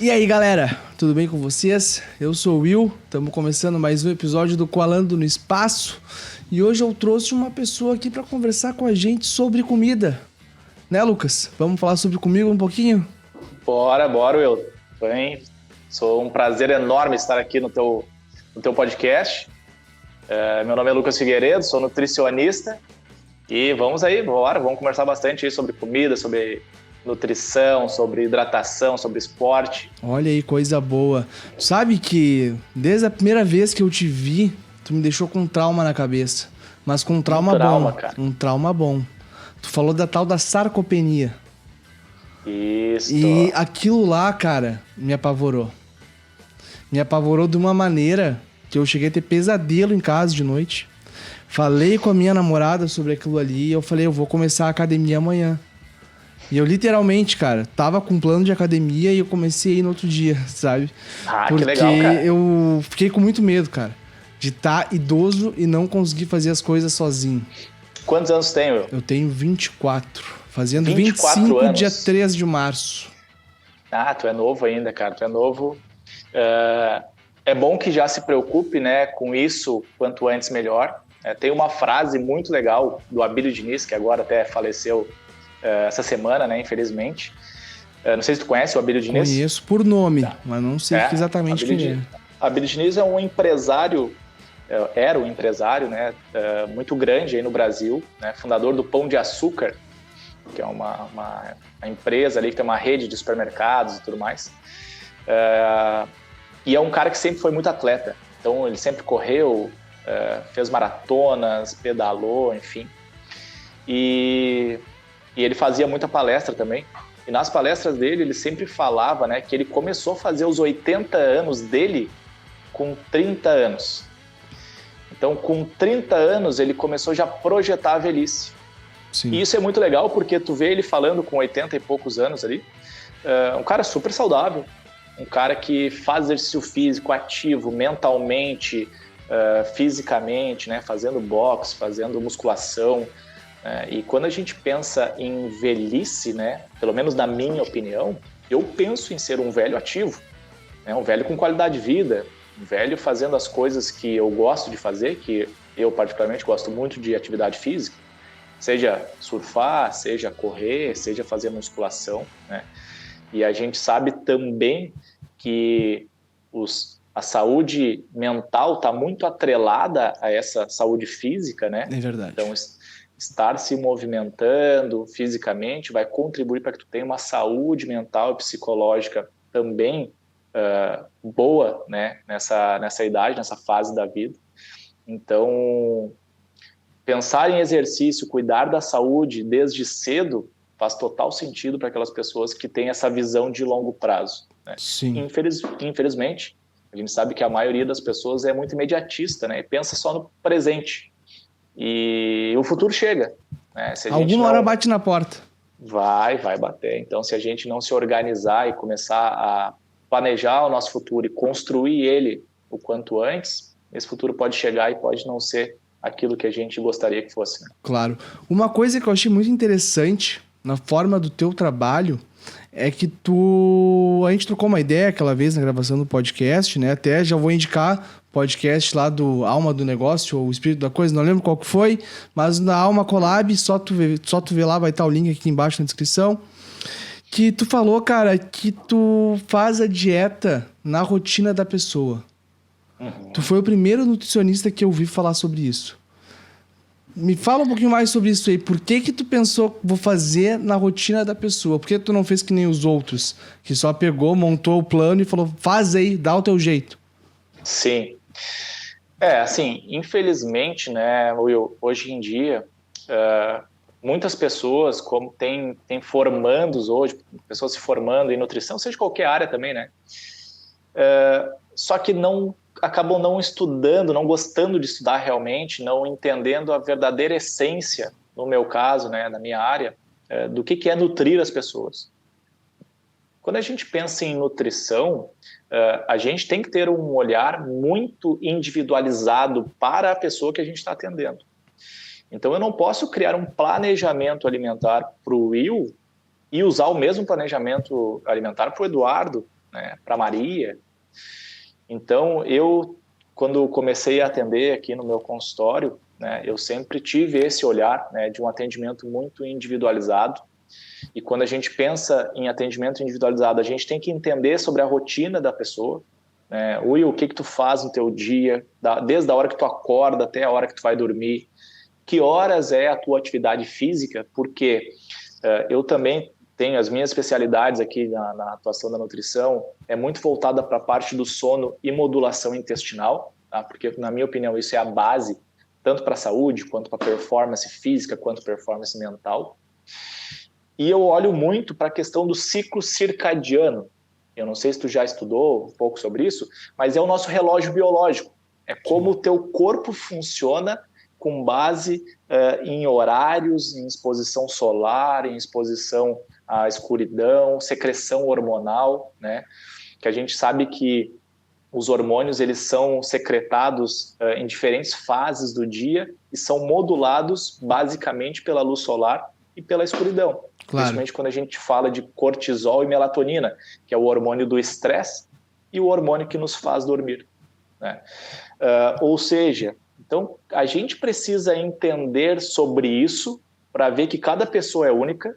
E aí, galera, tudo bem com vocês? Eu sou o Will, estamos começando mais um episódio do Koalando no Espaço e hoje eu trouxe uma pessoa aqui para conversar com a gente sobre comida. Né, Lucas? Vamos falar sobre comida um pouquinho? Bora, Will. Bem, sou um prazer enorme estar aqui no teu podcast. Meu nome é Lucas Figueiredo, sou nutricionista e vamos conversar bastante aí sobre comida, sobre nutrição, sobre hidratação, sobre esporte. Olha aí, coisa boa. Tu sabe que desde a primeira vez que eu te vi, tu me deixou com um trauma na cabeça. Mas com um trauma bom. Cara. Um trauma bom. Tu falou da tal da sarcopenia. Isso. E aquilo lá, cara, me apavorou. Me apavorou de uma maneira que eu cheguei a ter pesadelo em casa de noite. Falei com a minha namorada sobre aquilo ali e eu falei, eu vou começar a academia amanhã. E eu literalmente, cara, tava com um plano de academia e eu comecei a ir no outro dia, sabe? Que legal, cara. Porque eu fiquei com muito medo, cara, de estar idoso e não conseguir fazer as coisas sozinho. Quantos anos tem, Will? Eu tenho 24, fazendo 24 25 anos. dia 3 de março. Tu é novo ainda, cara, tu é novo. É bom que já se preocupe, né, com isso quanto antes melhor. Tem uma frase muito legal do Abílio Diniz, que agora até faleceu essa semana, né, infelizmente. Não sei se tu conhece o Abílio Diniz. Conheço por nome, mas não sei exatamente quem é. Abílio Diniz é um empresário, era um empresário, né, muito grande aí no Brasil, né, fundador do Pão de Açúcar, que é uma empresa ali que tem uma rede de supermercados e tudo mais. E é um cara que sempre foi muito atleta. Então ele sempre correu, fez maratonas, pedalou, enfim. E ele fazia muita palestra também. E nas palestras dele, ele sempre falava, né, que ele começou a fazer os 80 anos dele com 30 anos. Então, com 30 anos, ele começou já a projetar a velhice. Sim. E isso é muito legal, porque tu vê ele falando com 80 e poucos anos ali, um cara super saudável, um cara que faz exercício físico ativo, mentalmente, fisicamente, né, fazendo boxe, fazendo musculação. E quando a gente pensa em velhice, né, pelo menos na minha opinião, eu penso em ser um velho ativo, né, um velho com qualidade de vida, um velho fazendo as coisas que eu gosto de fazer, que eu particularmente gosto muito de atividade física, seja surfar, seja correr, seja fazer musculação, né? E a gente sabe também que a saúde mental está muito atrelada a essa saúde física, né? É verdade. Então, estar se movimentando fisicamente vai contribuir para que tu tenha uma saúde mental e psicológica também boa, né, nessa idade, nessa fase da vida. Então, pensar em exercício, cuidar da saúde desde cedo faz total sentido para aquelas pessoas que têm essa visão de longo prazo, né? Sim. Infelizmente, a gente sabe que a maioria das pessoas é muito imediatista, né, e pensa só no presente. E o futuro chega, né? Alguma hora bate na porta. Vai bater. Então, se a gente não se organizar e começar a planejar o nosso futuro e construir ele o quanto antes, esse futuro pode chegar e pode não ser aquilo que a gente gostaria que fosse. Né? Claro. Uma coisa que eu achei muito interessante na forma do teu trabalho é que a gente trocou uma ideia aquela vez na gravação do podcast, né? Até já vou indicar podcast lá do Alma do Negócio, ou o Espírito da Coisa, não lembro qual que foi, mas na Alma Collab, só tu vê lá, vai estar o link aqui embaixo na descrição, que tu falou, cara, que tu faz a dieta na rotina da pessoa. Uhum. Tu foi o primeiro nutricionista que eu ouvi falar sobre isso. Me fala um pouquinho mais sobre isso aí. Por que tu pensou, vou fazer na rotina da pessoa? Por que tu não fez que nem os outros, que só pegou, montou o plano e falou, faz aí, dá o teu jeito? Sim. Assim, infelizmente, né, Will, hoje em dia, muitas pessoas, como tem formandos hoje, pessoas se formando em nutrição, seja qualquer área também, né? Só que acabam não estudando, não gostando de estudar realmente, não entendendo a verdadeira essência, no meu caso, né, na minha área, do que é nutrir as pessoas. Quando a gente pensa em nutrição, a gente tem que ter um olhar muito individualizado para a pessoa que a gente está atendendo. Então, eu não posso criar um planejamento alimentar para o Will e usar o mesmo planejamento alimentar para o Eduardo, né, para Maria. Então, quando comecei a atender aqui no meu consultório, né, eu sempre tive esse olhar, né, de um atendimento muito individualizado. E quando a gente pensa em atendimento individualizado, a gente tem que entender sobre a rotina da pessoa, né? Will, o que tu faz no teu dia, desde a hora que tu acorda até a hora que tu vai dormir, que horas é a tua atividade física, porque eu também tenho as minhas especialidades aqui na atuação da nutrição, é muito voltada para a parte do sono e modulação intestinal, tá? Porque, na minha opinião, isso é a base, tanto para a saúde, quanto para a performance física, quanto performance mental. E eu olho muito para a questão do ciclo circadiano. Eu não sei se tu já estudou um pouco sobre isso, mas é o nosso relógio biológico. É como o teu corpo funciona com base em horários, em exposição solar, em exposição à escuridão, secreção hormonal, né? Que a gente sabe que os hormônios eles são secretados em diferentes fases do dia e são modulados basicamente pela luz solar e pela escuridão. Claro. Principalmente quando a gente fala de cortisol e melatonina, que é o hormônio do estresse e o hormônio que nos faz dormir, né? Ou seja, então a gente precisa entender sobre isso para ver que cada pessoa é única,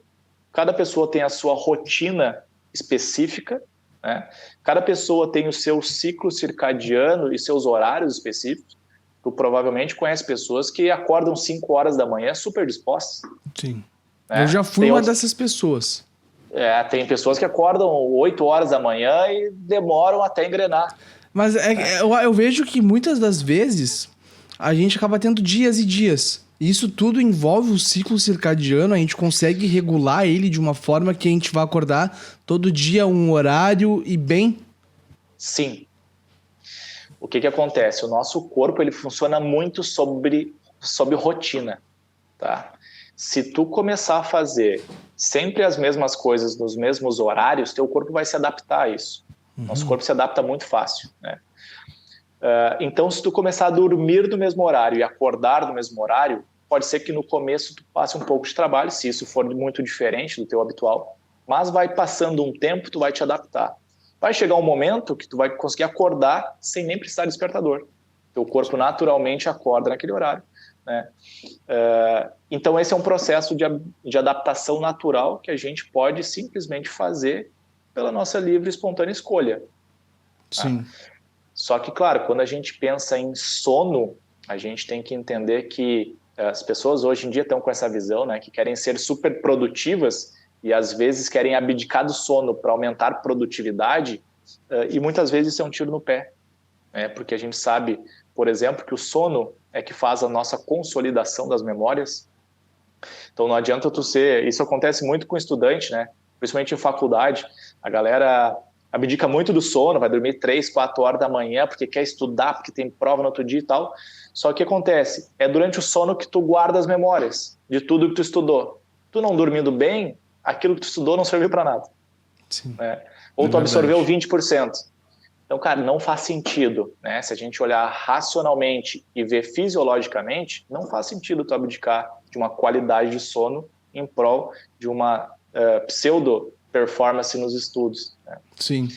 cada pessoa tem a sua rotina específica, né? Cada pessoa tem o seu ciclo circadiano e seus horários específicos. Tu provavelmente conhece pessoas que acordam 5 horas da manhã super dispostas. Sim. Eu já fui uma dessas pessoas. Tem pessoas que acordam 8 horas da manhã e demoram até engrenar. Mas eu vejo que muitas das vezes a gente acaba tendo dias e dias. Isso tudo envolve o ciclo circadiano, a gente consegue regular ele de uma forma que a gente vai acordar todo dia um horário e bem? Sim. O que acontece? O nosso corpo ele funciona muito sobre rotina, tá? Se tu começar a fazer sempre as mesmas coisas nos mesmos horários, teu corpo vai se adaptar a isso. Nosso corpo se adapta muito fácil, né? Então, se tu começar a dormir no mesmo horário e acordar no mesmo horário, pode ser que no começo tu passe um pouco de trabalho, se isso for muito diferente do teu habitual, mas vai passando um tempo, tu vai te adaptar. Vai chegar um momento que tu vai conseguir acordar sem nem precisar de despertador. Teu corpo naturalmente acorda naquele horário, né? Então esse é um processo de adaptação natural que a gente pode simplesmente fazer pela nossa livre e espontânea escolha. Sim. Só que, claro, quando a gente pensa em sono, a gente tem que entender que as pessoas hoje em dia estão com essa visão, né, que querem ser super produtivas e às vezes querem abdicar do sono para aumentar produtividade, e muitas vezes isso é um tiro no pé, né, porque a gente sabe, por exemplo, que o sono é que faz a nossa consolidação das memórias. Então não adianta tu ser... Isso acontece muito com estudante, né? Principalmente em faculdade. A galera abdica muito do sono, vai dormir 3, 4 horas da manhã porque quer estudar, porque tem prova no outro dia e tal. Só que acontece? É durante o sono que tu guarda as memórias de tudo que tu estudou. Tu não dormindo bem, aquilo que tu estudou não serviu para nada. Sim. Né? Ou tu absorveu 20%. Então, cara, não faz sentido, né? Se a gente olhar racionalmente e ver fisiologicamente, não faz sentido tu abdicar de uma qualidade de sono em prol de uma pseudo-performance nos estudos, né? Sim.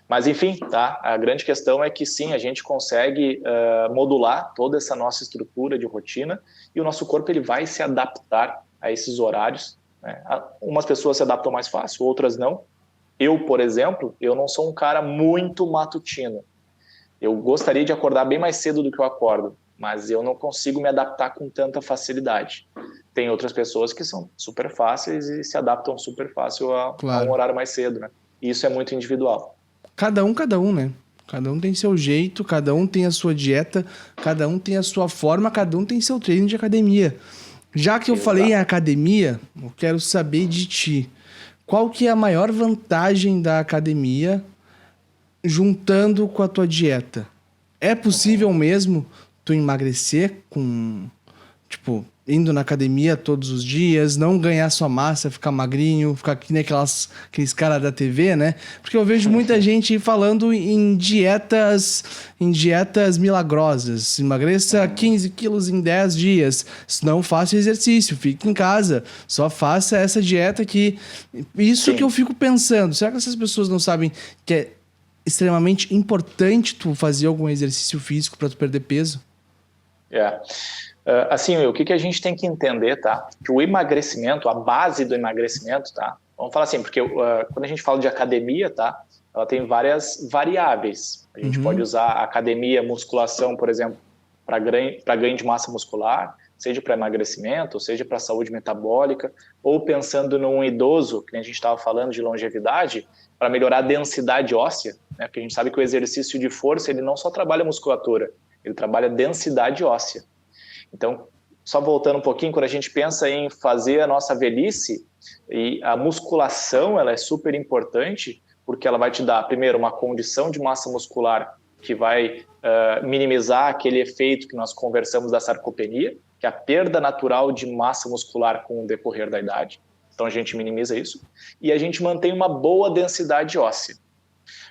Mas, enfim, tá? A grande questão é que, sim, a gente consegue modular toda essa nossa estrutura de rotina e o nosso corpo ele vai se adaptar a esses horários, né? Umas pessoas se adaptam mais fácil, outras não. Eu, por exemplo, eu não sou um cara muito matutino. Eu gostaria de acordar bem mais cedo do que eu acordo, mas eu não consigo me adaptar com tanta facilidade. Tem outras pessoas que são super fáceis e se adaptam super fácil a um horário mais cedo, né? E isso é muito individual. Cada um, né? Cada um tem seu jeito, cada um tem a sua dieta, cada um tem a sua forma, cada um tem seu treino de academia. Já que eu falei em academia, eu quero saber de ti. Qual que é a maior vantagem da academia juntando com a tua dieta? É possível mesmo tu emagrecer com, tipo, indo na academia todos os dias, não ganhar sua massa, ficar magrinho, ficar aqui aqueles caras da TV, né? Porque eu vejo muita gente falando em dietas milagrosas. Emagreça 15 quilos em 10 dias. Não faça exercício, fique em casa. Só faça essa dieta aqui. Isso Sim. que eu fico pensando. Será que essas pessoas não sabem que é extremamente importante tu fazer algum exercício físico para tu perder peso? Assim, o que a gente tem que entender, tá? Que o emagrecimento, a base do emagrecimento, tá? Vamos falar assim, porque quando a gente fala de academia, tá? Ela tem várias variáveis. A gente pode usar a academia, musculação, por exemplo, para ganho de massa muscular, seja para emagrecimento, seja para saúde metabólica, ou pensando num idoso, que a gente estava falando de longevidade, para melhorar a densidade óssea, né? Porque a gente sabe que o exercício de força, ele não só trabalha musculatura, ele trabalha densidade óssea. Então, só voltando um pouquinho, quando a gente pensa em fazer a nossa velhice, e a musculação ela é super importante, porque ela vai te dar, primeiro, uma condição de massa muscular que vai minimizar aquele efeito que nós conversamos da sarcopenia, que é a perda natural de massa muscular com o decorrer da idade. Então, a gente minimiza isso. E a gente mantém uma boa densidade óssea.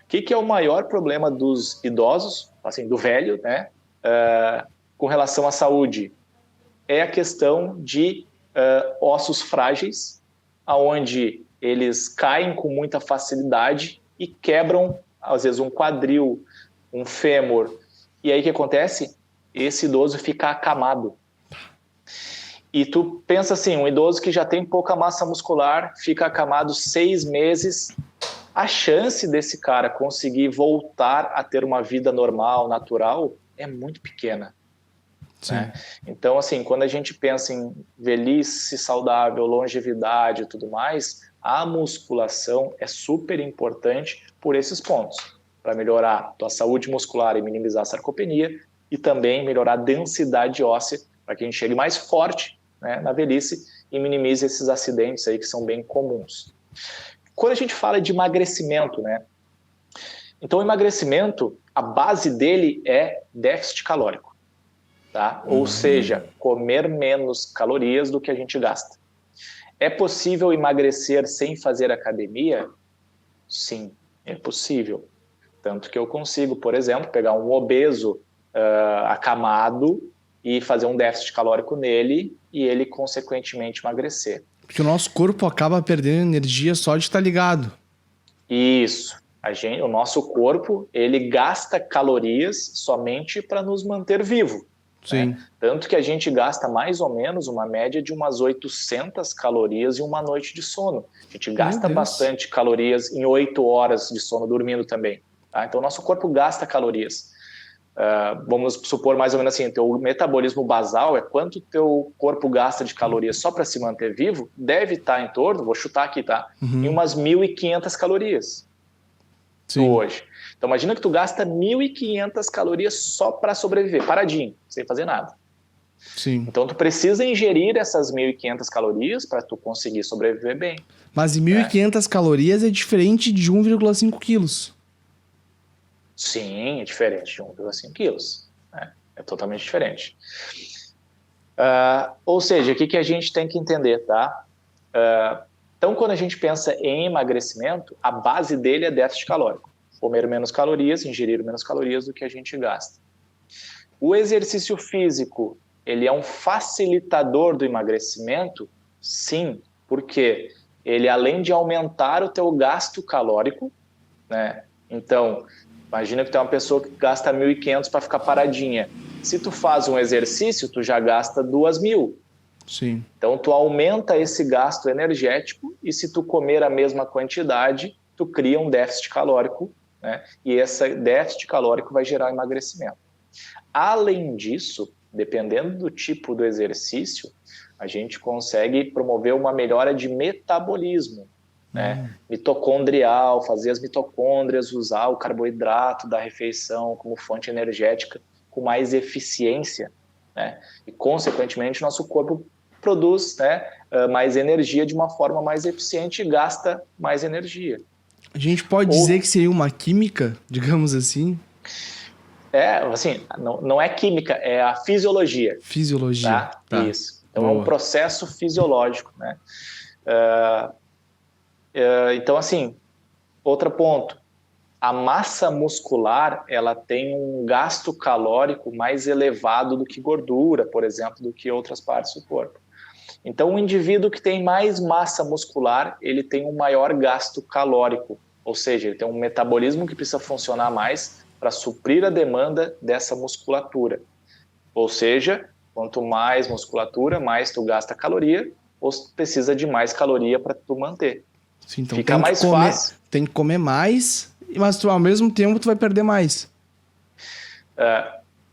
O que é o maior problema dos idosos, assim, do velho, né? Com relação à saúde, é a questão de ossos frágeis, aonde eles caem com muita facilidade e quebram, às vezes, um quadril, um fêmur. E aí o que acontece? Esse idoso fica acamado. E tu pensa assim, um idoso que já tem pouca massa muscular, fica acamado 6 meses, a chance desse cara conseguir voltar a ter uma vida normal, natural, é muito pequena. Né? Então, assim, quando a gente pensa em velhice saudável, longevidade e tudo mais, a musculação é super importante por esses pontos, para melhorar a tua saúde muscular e minimizar a sarcopenia, e também melhorar a densidade óssea, para que a gente chegue mais forte, né, na velhice e minimize esses acidentes aí que são bem comuns. Quando a gente fala de emagrecimento, né? Então, o emagrecimento, a base dele é déficit calórico. Tá? Ou seja, comer menos calorias do que a gente gasta. É possível emagrecer sem fazer academia? Sim, é possível. Tanto que eu consigo, por exemplo, pegar um obeso acamado e fazer um déficit calórico nele e ele, consequentemente, emagrecer. Porque o nosso corpo acaba perdendo energia só de estar ligado. Isso. O nosso corpo, ele gasta calorias somente para nos manter vivo. Sim. Né? Tanto que a gente gasta mais ou menos uma média de umas 800 calorias em uma noite de sono. A gente gasta bastante calorias em 8 horas de sono dormindo também. Tá? Então, o nosso corpo gasta calorias. Vamos supor mais ou menos assim, teu metabolismo basal é quanto teu corpo gasta de calorias só para se manter vivo, deve estar em torno, vou chutar aqui, tá? Em umas 1.500 calorias. Sim. Hoje. Então, imagina que tu gasta 1.500 calorias só para sobreviver, paradinho, sem fazer nada. Sim. Então, tu precisa ingerir essas 1.500 calorias para tu conseguir sobreviver bem. Mas 1.500 calorias é diferente de 1,5 quilos. Sim, é diferente de 1,5 quilos. Né? É totalmente diferente. Ou seja, o que a gente tem que entender, tá? Então, quando a gente pensa em emagrecimento, a base dele é déficit calórico. Comer menos calorias, ingerir menos calorias do que a gente gasta. O exercício físico, ele é um facilitador do emagrecimento? Sim, porque ele, além de aumentar o teu gasto calórico, né? Então, imagina que tu é uma pessoa que gasta 1.500 para ficar paradinha. Se tu faz um exercício, tu já gasta 2.000. Sim. Então, tu aumenta esse gasto energético e se tu comer a mesma quantidade, tu cria um déficit calórico, né? E esse déficit calórico vai gerar emagrecimento. Além disso, dependendo do tipo do exercício, a gente consegue promover uma melhora de metabolismo, né? Mitocondrial, fazer as mitocôndrias, usar o carboidrato da refeição como fonte energética com mais eficiência, né? E, consequentemente, nosso corpo produz, né, mais energia de uma forma mais eficiente e gasta mais energia. A gente pode dizer que seria uma química, digamos assim? Assim, não é química, é a fisiologia. Fisiologia. Tá? Isso. Então, é um processo fisiológico, né? Então, assim, outro ponto. A massa muscular, ela tem um gasto calórico mais elevado do que gordura, por exemplo, do que outras partes do corpo. Então, o indivíduo que tem mais massa muscular, ele tem um maior gasto calórico, ou seja, ele tem um metabolismo que precisa funcionar mais para suprir a demanda dessa musculatura. Ou seja, quanto mais musculatura, mais tu gasta caloria, ou precisa de mais caloria para tu manter. Sim, então fica mais fácil. Tem que comer mais, mas tu, ao mesmo tempo tu vai perder mais.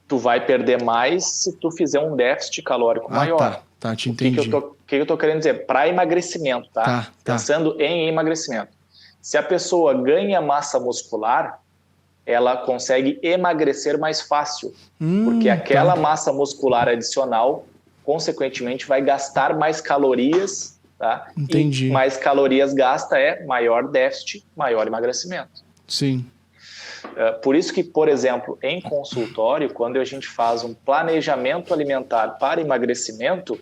Tu vai perder mais se tu fizer um déficit calórico maior. Tá, te entendi. O que eu tô querendo dizer? Para emagrecimento, tá? Pensando em emagrecimento. Se a pessoa ganha massa muscular, ela consegue emagrecer mais fácil, porque aquela massa muscular adicional, consequentemente, vai gastar mais calorias, tá? Entendi. E mais calorias gasta é maior déficit, maior emagrecimento. Sim. Por isso que, por exemplo, em consultório, quando a gente faz um planejamento alimentar para emagrecimento, o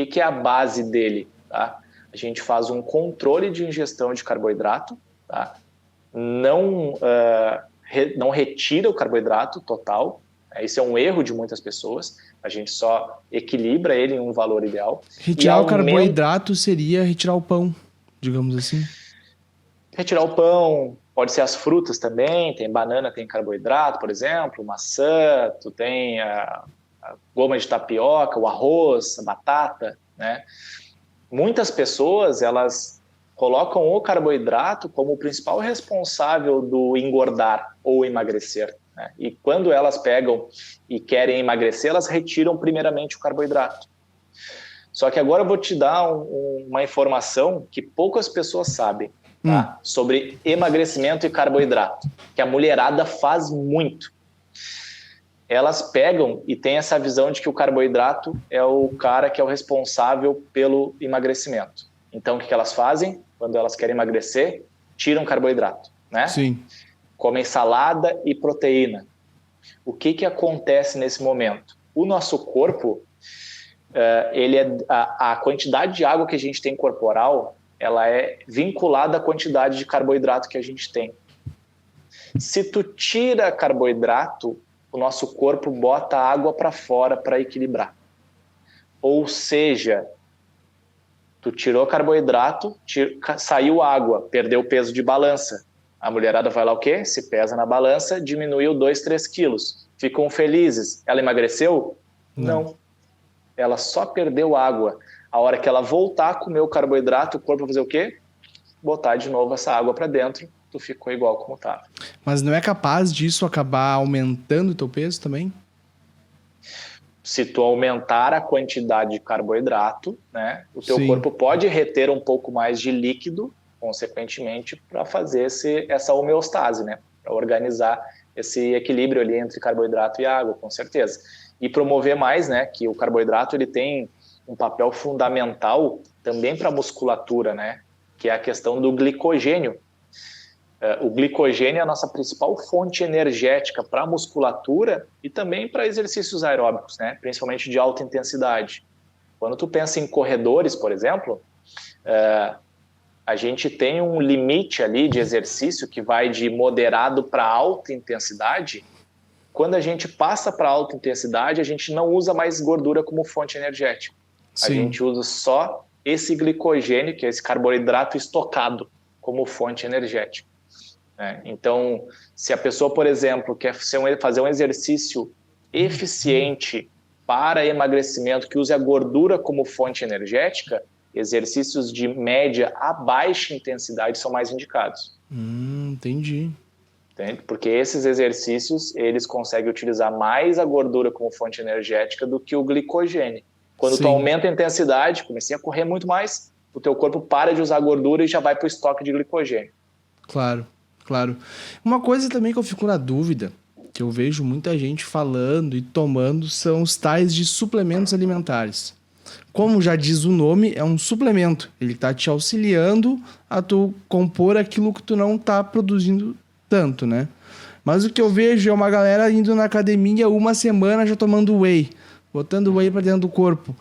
que é a base dele? Tá? A gente faz um controle de ingestão de carboidrato, tá? Não retira o carboidrato total, isso é um erro de muitas pessoas, a gente só equilibra ele em um valor ideal. Retirar o carboidrato seria retirar o pão, digamos assim? Retirar o pão, pode ser as frutas também, tem banana, tem carboidrato, por exemplo, maçã, tu tem a goma de tapioca, o arroz, a batata, né? Muitas pessoas, elas colocam o carboidrato como o principal responsável do engordar ou emagrecer, né? E quando elas pegam e querem emagrecer, elas retiram primeiramente o carboidrato. Só que agora eu vou te dar uma informação que poucas pessoas sabem, tá? Sobre emagrecimento e carboidrato, que a mulherada faz muito. Elas pegam e têm essa visão de que o carboidrato é o cara que é o responsável pelo emagrecimento. Então, o que elas fazem? Quando elas querem emagrecer, tiram carboidrato, né? Sim. Comem salada e proteína. O que acontece nesse momento? O nosso corpo, a quantidade de água que a gente tem corporal, ela é vinculada à quantidade de carboidrato que a gente tem. Se tu tira carboidrato, o nosso corpo bota a água para fora para equilibrar. Ou seja, tu tirou carboidrato, saiu água, perdeu o peso de balança. A mulherada vai lá o quê? Se pesa na balança, diminuiu 2, 3 quilos. Ficam felizes. Ela emagreceu? Não. Ela só perdeu água. A hora que ela voltar a comer o carboidrato, o corpo vai fazer o quê? Botar de novo essa água para dentro, tu ficou igual como estava. Mas não é capaz disso acabar aumentando o teu peso também? Se tu aumentar a quantidade de carboidrato, né, o teu corpo pode reter um pouco mais de líquido, consequentemente, para fazer essa homeostase, né, para organizar esse equilíbrio ali entre carboidrato e água, com certeza. E promover mais, né, que o carboidrato ele tem um papel fundamental também para a musculatura, né, que é a questão do glicogênio. O glicogênio é a nossa principal fonte energética para a musculatura e também para exercícios aeróbicos, né? Principalmente de alta intensidade. Quando tu pensa em corredores, por exemplo, a gente tem um limite ali de exercício que vai de moderado para alta intensidade. Quando a gente passa para alta intensidade, a gente não usa mais gordura como fonte energética. A gente usa só esse glicogênio, que é esse carboidrato estocado, como fonte energética. Então, se a pessoa, por exemplo, quer fazer um exercício eficiente para emagrecimento, que use a gordura como fonte energética, exercícios de média a baixa intensidade são mais indicados. Entendi. Entende? Porque esses exercícios, eles conseguem utilizar mais a gordura como fonte energética do que o glicogênio. Quando tu aumenta a intensidade, comecei a correr muito mais, o teu corpo para de usar gordura e já vai para o estoque de glicogênio. Claro. Uma coisa também que eu fico na dúvida, que eu vejo muita gente falando e tomando, são os tais de suplementos alimentares. Como já diz o nome, é um suplemento. Ele está te auxiliando a tu compor aquilo que tu não está produzindo tanto, né? Mas o que eu vejo é uma galera indo na academia uma semana já tomando whey, botando whey para dentro do corpo.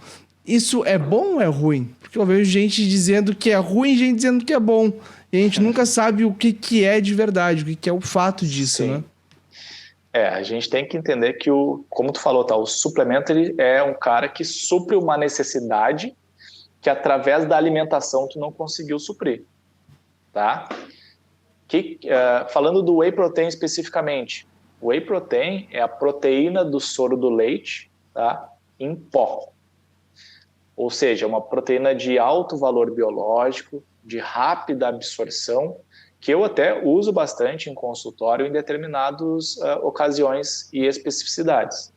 Isso é bom ou é ruim? Porque eu vejo gente dizendo que é ruim e gente dizendo que é bom. E a gente nunca sabe o que é de verdade, o que é o fato disso, Sim. né? A gente tem que entender que, como tu falou, tá, o suplemento ele é um cara que supre uma necessidade que através da alimentação tu não conseguiu suprir, tá? Falando do whey protein especificamente, o whey protein é a proteína do soro do leite, tá? Em pó. Ou seja, uma proteína de alto valor biológico, de rápida absorção, que eu até uso bastante em consultório em determinadas ocasiões e especificidades.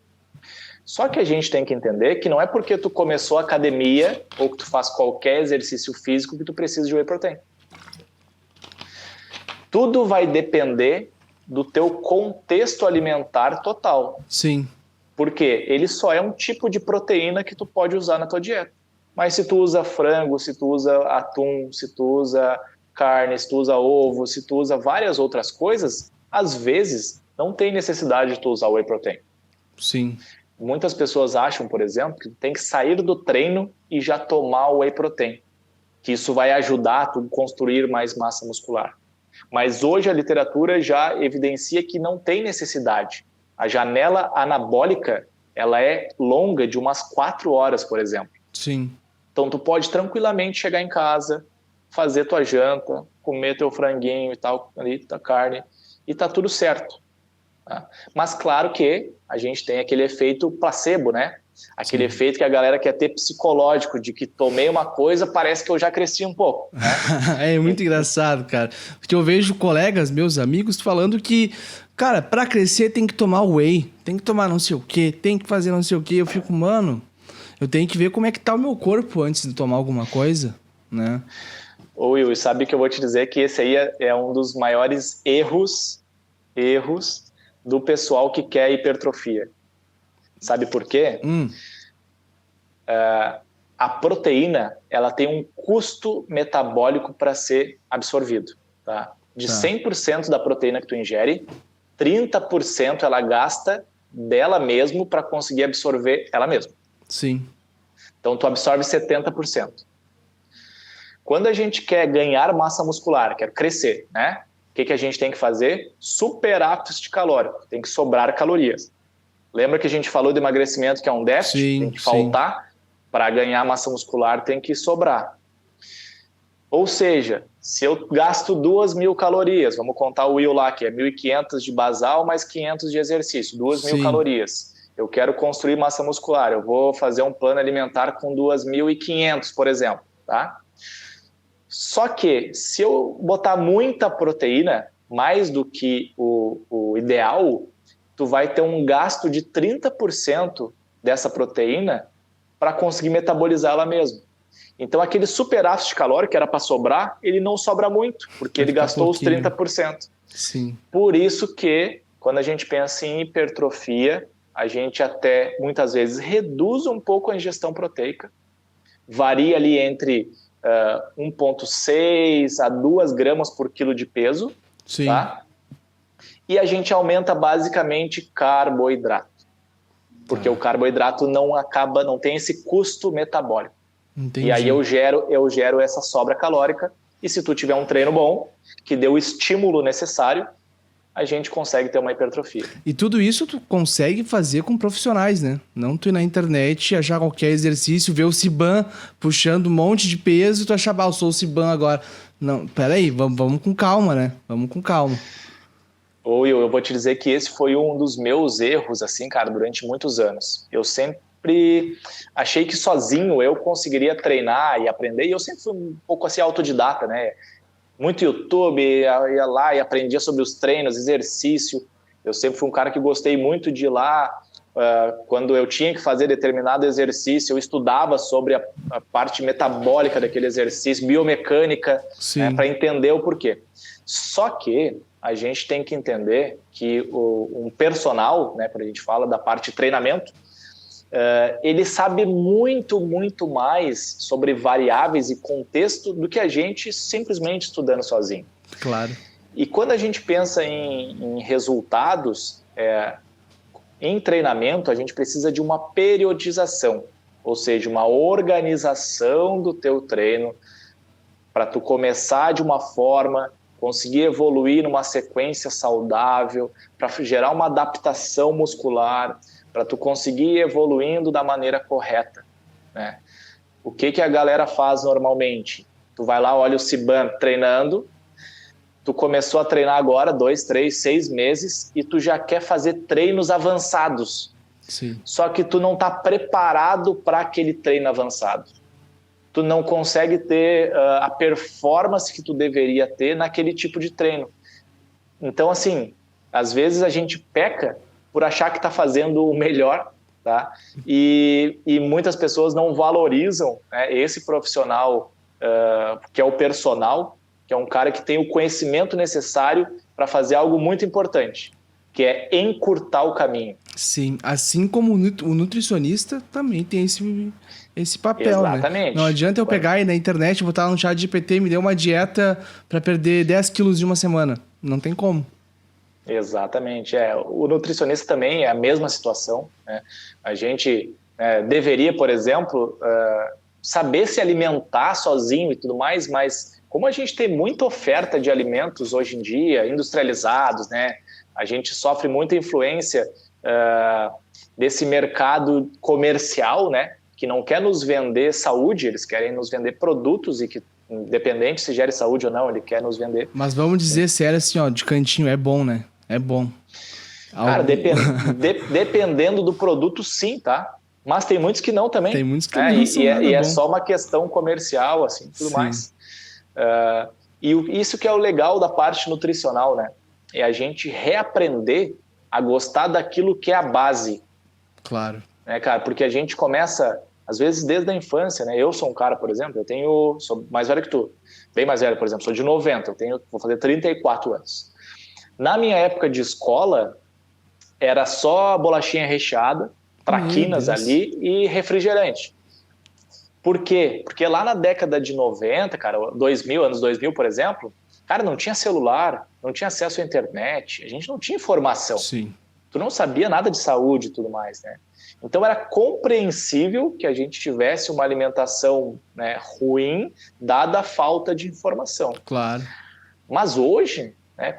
Só que a gente tem que entender que não é porque tu começou a academia ou que tu faz qualquer exercício físico que tu precisa de whey protein. Tudo vai depender do teu contexto alimentar total. Sim. Porque ele só é um tipo de proteína que tu pode usar na tua dieta. Mas se tu usa frango, se tu usa atum, se tu usa carne, se tu usa ovo, se tu usa várias outras coisas, às vezes não tem necessidade de tu usar whey protein. Sim. Muitas pessoas acham, por exemplo, que tu tem que sair do treino e já tomar o whey protein, que isso vai ajudar a tu construir mais massa muscular. Mas hoje a literatura já evidencia que não tem necessidade. A janela anabólica, ela é longa, de umas 4 horas, por exemplo. Sim. Então tu pode tranquilamente chegar em casa, fazer tua janta, comer teu franguinho e tal, ali, tua carne, e tá tudo certo. Tá? Mas claro que a gente tem aquele efeito placebo, né? Aquele efeito que a galera quer ter psicológico, de que tomei uma coisa, parece que eu já cresci um pouco. Né? É muito engraçado, cara. Porque eu vejo colegas, meus amigos, falando que, cara, pra crescer tem que tomar whey, tem que tomar não sei o quê, tem que fazer não sei o quê. Eu fico, mano, eu tenho que ver como é que tá o meu corpo antes de tomar alguma coisa, né? Ô Will, sabe que eu vou te dizer que esse aí é um dos maiores erros do pessoal que quer hipertrofia. Sabe por quê? A proteína, ela tem um custo metabólico para ser absorvido. Tá? De 100% da proteína que tu ingere, 30% ela gasta dela mesmo para conseguir absorver ela mesma. Sim. Então tu absorve 70%. Quando a gente quer ganhar massa muscular, quer crescer, né? O que a gente tem que fazer? Superávit calórico, tem que sobrar calorias. Lembra que a gente falou de emagrecimento que é um déficit? Sim, tem que faltar. Para ganhar massa muscular tem que sobrar. Ou seja, se eu gasto 2.000 calorias, vamos contar o Will lá, que é 1.500 de basal mais 500 de exercício, 2.000 calorias. Eu quero construir massa muscular, eu vou fazer um plano alimentar com 2.500, por exemplo, tá? Só que se eu botar muita proteína, mais do que o ideal, tu vai ter um gasto de 30% dessa proteína para conseguir metabolizar ela mesmo. Então, aquele superávit calórico que era para sobrar, ele não sobra muito, porque ele gastou os 30%. Sim. Por isso que, quando a gente pensa em hipertrofia, a gente até, muitas vezes, reduz um pouco a ingestão proteica. Varia ali entre 1,6 a 2 gramas por quilo de peso. Sim. Tá? E a gente aumenta basicamente carboidrato. Porque o carboidrato não tem esse custo metabólico. Entendi. E aí eu gero essa sobra calórica, e se tu tiver um treino bom, que dê o estímulo necessário, a gente consegue ter uma hipertrofia. E tudo isso tu consegue fazer com profissionais, né? Não tu ir na internet, achar qualquer exercício, ver o Ciban puxando um monte de peso e tu achar, eu sou o Ciban agora. Não, peraí, vamos com calma, né? Vamos com calma. Eu vou te dizer que esse foi um dos meus erros, assim, cara, durante muitos anos. Eu sempre achei que sozinho eu conseguiria treinar e aprender, e eu sempre fui um pouco assim autodidata, né? Muito YouTube, ia lá e aprendia sobre os treinos, exercício. Eu sempre fui um cara que gostei muito de ir lá, quando eu tinha que fazer determinado exercício, eu estudava sobre a parte metabólica daquele exercício, biomecânica, né, para entender o porquê. Só que a gente tem que entender que um personal, né, quando a gente fala da parte de treinamento, ele sabe muito, muito mais sobre variáveis e contexto do que a gente simplesmente estudando sozinho. Claro. E quando a gente pensa em resultados, em treinamento, a gente precisa de uma periodização. ou seja, uma organização do teu treino para tu começar de uma forma, conseguir evoluir numa sequência saudável, para gerar uma adaptação muscular, para tu conseguir ir evoluindo da maneira correta, né? O que a galera faz normalmente? Tu vai lá, olha o Siban treinando, tu começou a treinar agora 2, 3, 6 meses e tu já quer fazer treinos avançados. Sim. Só que tu não está preparado para aquele treino avançado. Tu não consegue ter a performance que tu deveria ter naquele tipo de treino. Então, assim, às vezes a gente peca por achar que está fazendo o melhor, tá? E muitas pessoas não valorizam, né, esse profissional que é o personal, que é um cara que tem o conhecimento necessário para fazer algo muito importante, que é encurtar o caminho. Sim, assim como o nutricionista também tem esse papel, Exatamente. Né? Não adianta eu pegar aí na internet, botar no chat GPT e me dê uma dieta para perder 10 quilos de uma semana. Não tem como. Exatamente. O nutricionista também é a mesma situação, né? A gente deveria, por exemplo, saber se alimentar sozinho e tudo mais, mas como a gente tem muita oferta de alimentos hoje em dia, industrializados, né? A gente sofre muita influência desse mercado comercial, né? Que não quer nos vender saúde, eles querem nos vender produtos e que, independente se gere saúde ou não, ele quer nos vender. Mas vamos dizer sério assim, ó, de cantinho, é bom, né? É bom. Cara, dependendo do produto, sim, tá? Mas tem muitos que não também. Tem muitos que não são nada e é bom. só uma questão comercial, assim, tudo Sim. mais. E isso que é o legal da parte nutricional, né? É a gente reaprender a gostar daquilo que é a base. Claro. Né, cara? Porque a gente começa, às vezes, desde a infância, né? Eu sou um cara, por exemplo, sou mais velho que tu. Bem mais velho, por exemplo, sou de 90, vou fazer 34 anos. Na minha época de escola, era só bolachinha recheada, traquinas ali e refrigerante. Por quê? Porque lá na década de 90, cara, anos 2000, por exemplo, cara, não tinha celular, não tinha acesso à internet, a gente não tinha informação. Sim. Tu não sabia nada de saúde e tudo mais, né? Então era compreensível que a gente tivesse uma alimentação, né, ruim, dada a falta de informação. Claro. Mas hoje, né,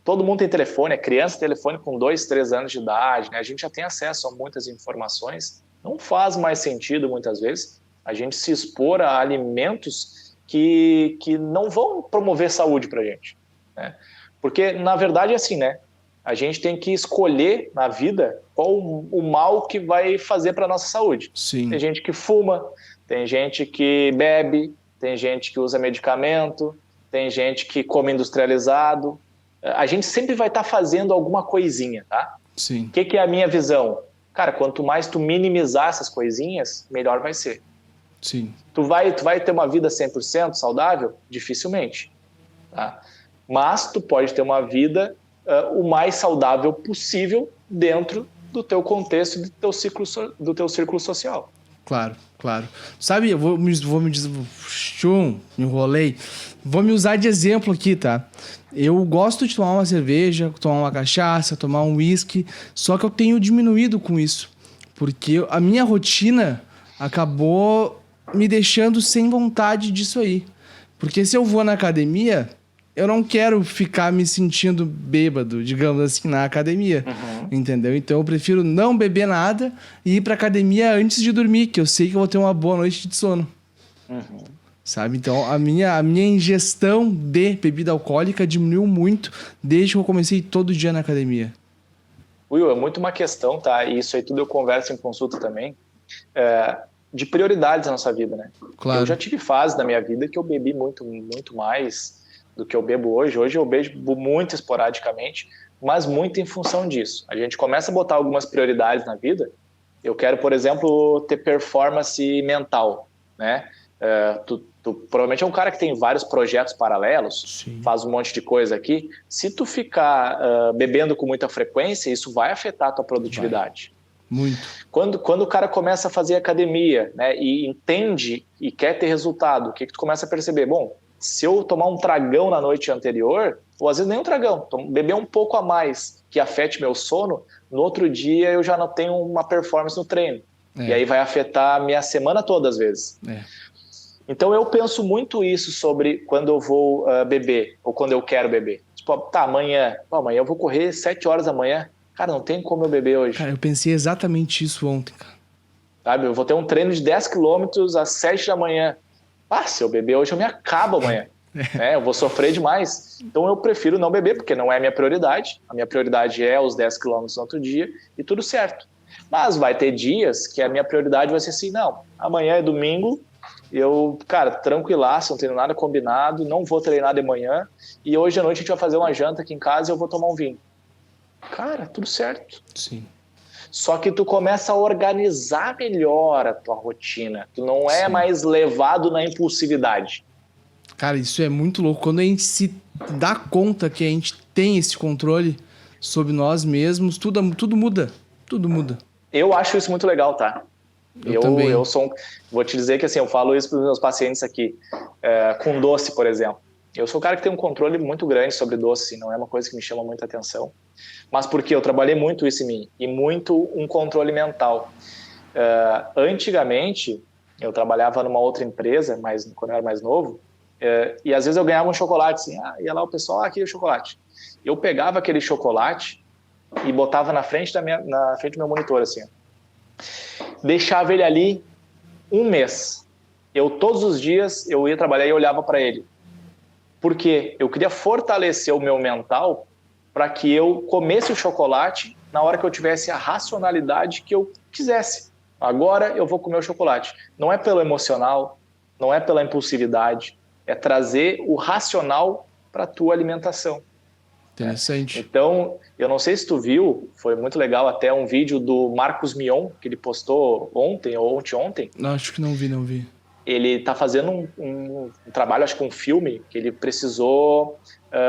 todo mundo tem telefone, criança tem telefone com 2, 3 anos de idade, né? A gente já tem acesso a muitas informações. Não faz mais sentido, muitas vezes, a gente se expor a alimentos que não vão promover saúde para a gente, né? Porque, na verdade, é assim, né? A gente tem que escolher na vida qual o mal que vai fazer para a nossa saúde. Sim. Tem gente que fuma, tem gente que bebe, tem gente que usa medicamento, tem gente que come industrializado. A gente sempre vai estar fazendo alguma coisinha, tá? Sim. O que é a minha visão? Cara, quanto mais tu minimizar essas coisinhas, melhor vai ser. Sim. Tu vai ter uma vida 100% saudável? Dificilmente. Tá? Mas tu pode ter uma vida o mais saudável possível dentro do teu contexto, do teu círculo social. Claro, claro. Sabe, eu me enrolei. Vou me usar de exemplo aqui, tá? Eu gosto de tomar uma cerveja, tomar uma cachaça, tomar um whisky, só que eu tenho diminuído com isso. Porque a minha rotina acabou me deixando sem vontade disso aí. Porque se eu vou na academia, eu não quero ficar me sentindo bêbado, digamos assim, na academia. Entendeu? Então eu prefiro não beber nada e ir pra academia antes de dormir, que eu sei que eu vou ter uma boa noite de sono. Sabe? Então a minha ingestão de bebida alcoólica diminuiu muito desde que eu comecei todo dia na academia. Will, é muito uma questão, tá? E isso aí tudo eu converso em consulta também, de prioridades na nossa vida, né? Claro. Eu já tive fases da minha vida que eu bebi muito, muito mais do que eu bebo hoje. Hoje eu bebo muito esporadicamente, mas muito em função disso. A gente começa a botar algumas prioridades na vida. Eu quero, por exemplo, ter performance mental, né? Tu provavelmente é um cara que tem vários projetos paralelos, Sim. Faz um monte de coisa aqui. Se tu ficar bebendo com muita frequência, isso vai afetar a tua produtividade. Muito. Quando o cara começa a fazer academia, né, e entende e quer ter resultado, o que tu começa a perceber? Bom, se eu tomar um tragão na noite anterior, ou às vezes nem um tragão, beber um pouco a mais que afete meu sono, no outro dia eu já não tenho uma performance no treino. E aí vai afetar a minha semana toda, às vezes. Então eu penso muito isso sobre quando eu vou beber, ou quando eu quero beber. Tipo, tá, amanhã eu vou correr 7 horas da manhã. Cara, não tem como eu beber hoje. Cara, eu pensei exatamente isso ontem, cara. Sabe, eu vou ter um treino de 10 quilômetros às 7 da manhã. Se eu beber hoje, eu me acabo amanhã. Eu vou sofrer demais. Então eu prefiro não beber, porque não é a minha prioridade. A minha prioridade é os 10 quilômetros no outro dia e tudo certo. Mas vai ter dias que a minha prioridade vai ser assim, não, amanhã é domingo, eu, cara, tranquilaço, não tenho nada combinado, não vou treinar de manhã e hoje à noite a gente vai fazer uma janta aqui em casa e eu vou tomar um vinho. Cara, tudo certo. Sim. Só que tu começa a organizar melhor a tua rotina. Tu não é mais levado na impulsividade. Cara, isso é muito louco. Quando a gente se dá conta que a gente tem esse controle sobre nós mesmos, tudo muda. Tudo muda. Eu acho isso muito legal, tá? Também. Vou te dizer que assim, eu falo isso para os meus pacientes aqui, com doce, por exemplo. Eu sou um cara que tem um controle muito grande sobre doce, não é uma coisa que me chama muita atenção. Mas porque eu trabalhei muito isso em mim, e muito um controle mental. Antigamente, eu trabalhava numa outra empresa, quando eu era mais novo, e às vezes eu ganhava um chocolate, assim, ia lá o pessoal, aqui é o chocolate. Eu pegava aquele chocolate e botava na frente na frente do meu monitor, assim, deixava ele ali um mês. Todos os dias, eu ia trabalhar e olhava para ele. Porque eu queria fortalecer o meu mental para que eu comesse o chocolate na hora que eu tivesse a racionalidade que eu quisesse. Agora eu vou comer o chocolate. Não é pelo emocional, não é pela impulsividade, é trazer o racional para a tua alimentação. Interessante. Então, eu não sei se tu viu, foi muito legal até um vídeo do Marcos Mion, que ele postou ontem ou ontem. Não, acho que não vi. Ele está fazendo um trabalho, acho que um filme, que ele precisou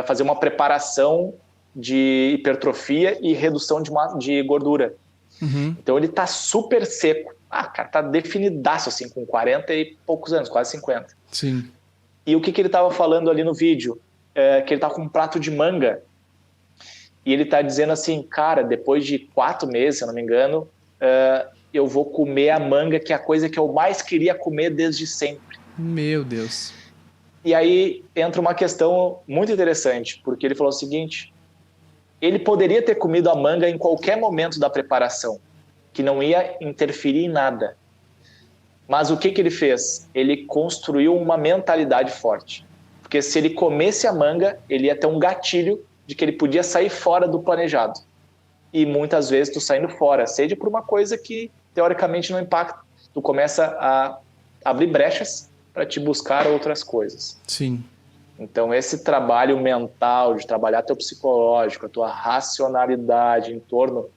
fazer uma preparação de hipertrofia e redução de gordura. Uhum. Então ele tá super seco. Cara, tá definidaço, assim, com 40 e poucos anos, quase 50. Sim. E o que ele tava falando ali no vídeo? Que ele tá com um prato de manga. E ele tá dizendo assim, cara, depois de 4 meses, se eu não me engano, eu vou comer a manga, que é a coisa que eu mais queria comer desde sempre. Meu Deus. E aí entra uma questão muito interessante, porque ele falou o seguinte, ele poderia ter comido a manga em qualquer momento da preparação, que não ia interferir em nada. Mas o que ele fez? Ele construiu uma mentalidade forte. Porque se ele comesse a manga, ele ia ter um gatilho de que ele podia sair fora do planejado. E muitas vezes tu saindo fora, seja por uma coisa que teoricamente não impacta, tu começa a abrir brechas para te buscar outras coisas. Sim. Então esse trabalho mental, de trabalhar teu psicológico, a tua racionalidade em torno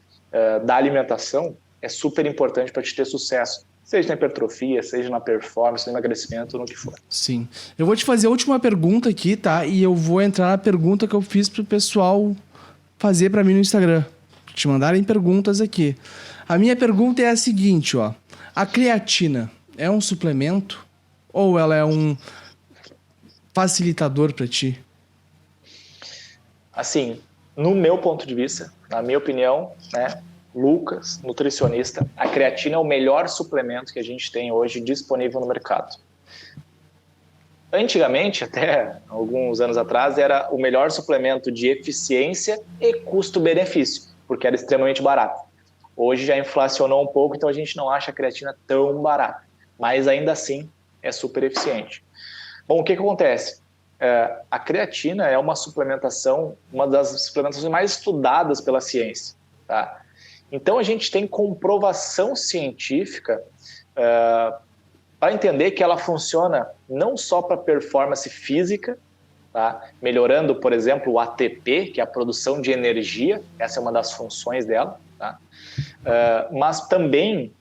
da alimentação é super importante para te ter sucesso. Seja na hipertrofia, seja na performance, no emagrecimento, no que for. Sim. Eu vou te fazer a última pergunta aqui, tá? E eu vou entrar na pergunta que eu fiz pro pessoal fazer para mim no Instagram. Te mandarem perguntas aqui. A minha pergunta é a seguinte, ó. A creatina é um suplemento ou ela é um facilitador para ti? Assim, no meu ponto de vista, na minha opinião, né, Lucas, nutricionista, a creatina é o melhor suplemento que a gente tem hoje disponível no mercado. Antigamente, até alguns anos atrás, era o melhor suplemento de eficiência e custo-benefício, porque era extremamente barato. Hoje já inflacionou um pouco, então a gente não acha a creatina tão barata, mas ainda assim é super eficiente. Bom, o que acontece? A creatina é uma suplementação, uma das suplementações mais estudadas pela ciência, tá? Então a gente tem comprovação científica para entender que ela funciona não só para performance física, tá? Melhorando, por exemplo, o ATP, que é a produção de energia, essa é uma das funções dela, tá? Mas também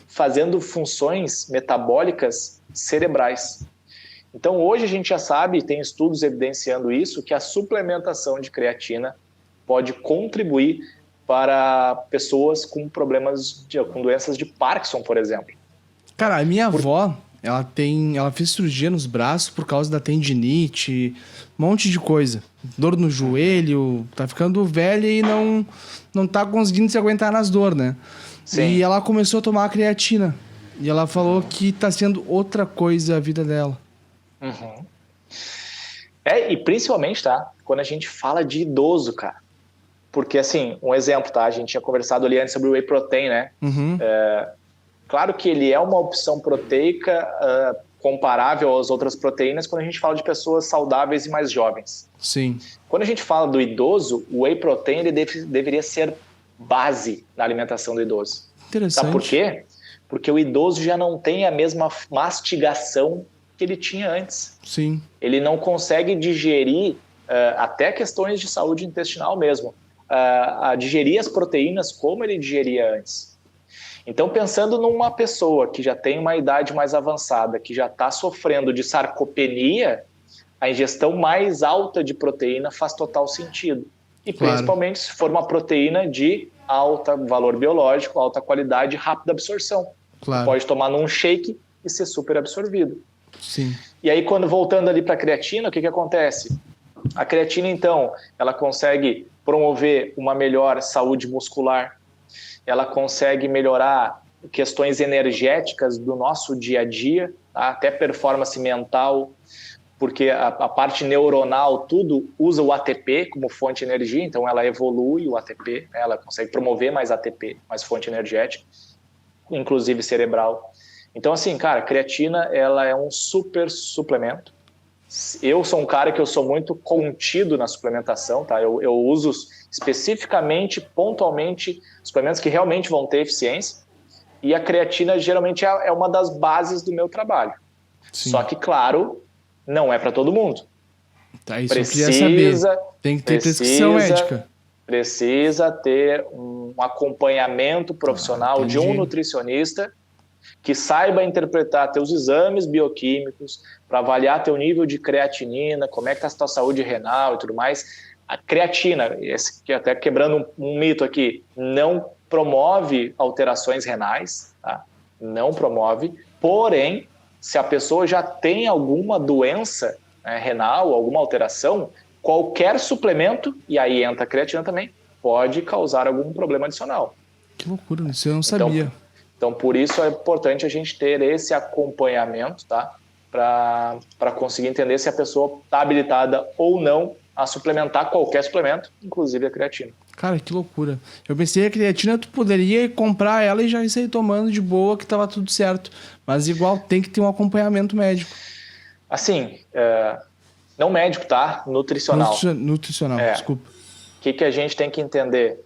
fazendo funções metabólicas cerebrais. Então hoje a gente já sabe, tem estudos evidenciando isso, que a suplementação de creatina pode contribuir para pessoas com problemas, com doenças de Parkinson, por exemplo. Cara, a minha avó, ela fez cirurgia nos braços por causa da tendinite, um monte de coisa. Dor no joelho, tá ficando velha e não tá conseguindo se aguentar nas dores, né? Sim. E ela começou a tomar a creatina. E ela falou que tá sendo outra coisa a vida dela. Uhum. E principalmente, tá? Quando a gente fala de idoso, cara. Porque, assim, um exemplo, tá? A gente tinha conversado ali antes sobre o whey protein, né? Uhum. Claro que ele é uma opção proteica comparável às outras proteínas quando a gente fala de pessoas saudáveis e mais jovens. Sim. Quando a gente fala do idoso, o whey protein ele deveria ser base na alimentação do idoso. Interessante. Sabe por quê? Porque o idoso já não tem a mesma mastigação que ele tinha antes. Sim. Ele não consegue digerir até questões de saúde intestinal mesmo, a digerir as proteínas como ele digeria antes. Então, pensando numa pessoa que já tem uma idade mais avançada, que já está sofrendo de sarcopenia, a ingestão mais alta de proteína faz total sentido. E principalmente se for uma proteína de alto valor biológico, alta qualidade e rápida absorção. Claro. Pode tomar num shake e ser super absorvido. Sim. E aí, quando voltando ali para a creatina, o que acontece? A creatina, então, ela consegue promover uma melhor saúde muscular, ela consegue melhorar questões energéticas do nosso dia a dia, tá? Até performance mental, porque a parte neuronal, tudo usa o ATP como fonte de energia, então ela evolui o ATP, né? Ela consegue promover mais ATP, mais fonte energética, inclusive cerebral. Então, assim, cara, a creatina, ela é um super suplemento. Eu sou um cara que eu sou muito contido na suplementação, tá? Eu uso especificamente, pontualmente, suplementos que realmente vão ter eficiência. E a creatina geralmente é uma das bases do meu trabalho. Sim. Só que, claro, não é para todo mundo. Tá, isso eu queria saber. Tem que ter prescrição médica. Precisa ter um acompanhamento profissional de um nutricionista que saiba interpretar teus exames bioquímicos para avaliar teu nível de creatinina, como é que está a tua saúde renal e tudo mais. A creatina, até quebrando um mito aqui, não promove alterações renais, tá? Não promove, porém, se a pessoa já tem alguma doença, né, renal, alguma alteração, qualquer suplemento, e aí entra a creatina também, pode causar algum problema adicional. Que loucura, isso eu não sabia. Então, por isso é importante a gente ter esse acompanhamento, tá? Para conseguir entender se a pessoa está habilitada ou não a suplementar qualquer suplemento, inclusive a creatina. Cara, que loucura. Eu pensei que a creatina tu poderia comprar ela e já sair tomando de boa, que tava tudo certo. Mas igual tem que ter um acompanhamento médico. Assim, não médico, tá? Nutricional. Nutricional, desculpa. O que a gente tem que entender?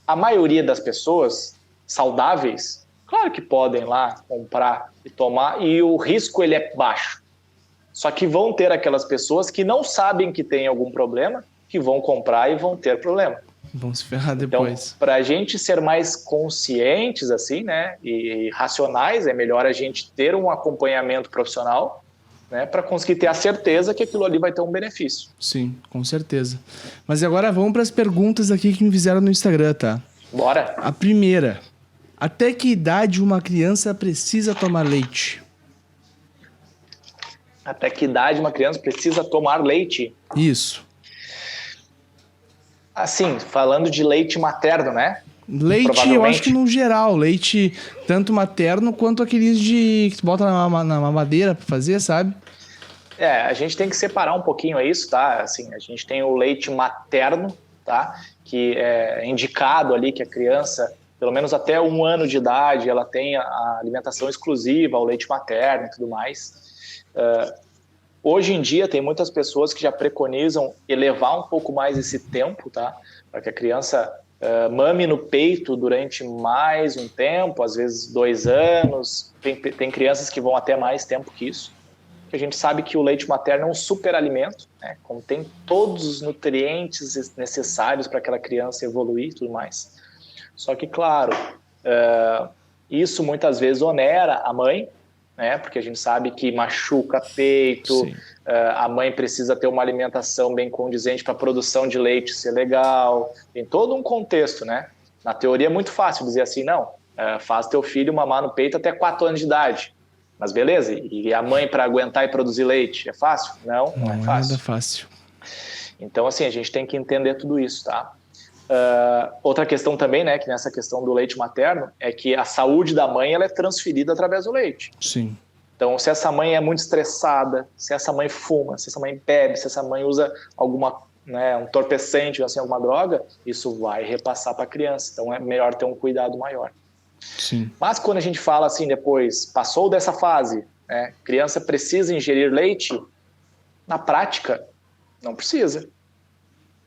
A maioria das pessoas saudáveis, claro que podem lá comprar e tomar, e o risco ele é baixo. Só que vão ter aquelas pessoas que não sabem que tem algum problema, que vão comprar e vão ter problema. Vão se ferrar depois. Então, para a gente ser mais conscientes assim, né, e racionais, é melhor a gente ter um acompanhamento profissional, né, para conseguir ter a certeza que aquilo ali vai ter um benefício. Sim, com certeza. Mas agora vamos para as perguntas aqui que me fizeram no Instagram, tá? Bora. A primeira: até que idade uma criança precisa tomar leite? Até que idade uma criança precisa tomar leite? Isso. Assim, falando de leite materno, né? Leite, eu acho que no geral, leite tanto materno quanto aqueles que tu bota na mamadeira pra fazer, sabe? A gente tem que separar um pouquinho isso, tá? Assim, a gente tem o leite materno, tá? Que é indicado ali que a criança, pelo menos até 1 ano de idade, ela tem a alimentação exclusiva ao leite materno e tudo mais. Hoje em dia tem muitas pessoas que já preconizam elevar um pouco mais esse tempo, tá? Para que a criança mame no peito durante mais um tempo, às vezes 2 anos. Tem crianças que vão até mais tempo que isso. A gente sabe que o leite materno é um superalimento, né? Contém todos os nutrientes necessários para aquela criança evoluir e tudo mais. Só que, claro, isso muitas vezes onera a mãe, né? Porque a gente sabe que machuca peito, a mãe precisa ter uma alimentação bem condizente para a produção de leite ser legal. Tem todo um contexto, né? Na teoria é muito fácil dizer assim, não, faz teu filho mamar no peito até 4 anos de idade. Mas beleza, e a mãe para aguentar e produzir leite, é fácil? Não é fácil. Não é nada fácil. Então, assim, a gente tem que entender tudo isso, tá? Outra questão também, né, que nessa questão do leite materno, é que a saúde da mãe ela é transferida através do leite. Sim. Então, se essa mãe é muito estressada, se essa mãe fuma, se essa mãe bebe, se essa mãe usa alguma, né, um entorpecente, assim, alguma droga, isso vai repassar para a criança. Então, é melhor ter um cuidado maior. Sim. Mas quando a gente fala assim, depois, passou dessa fase, né, criança precisa ingerir leite, na prática, não precisa.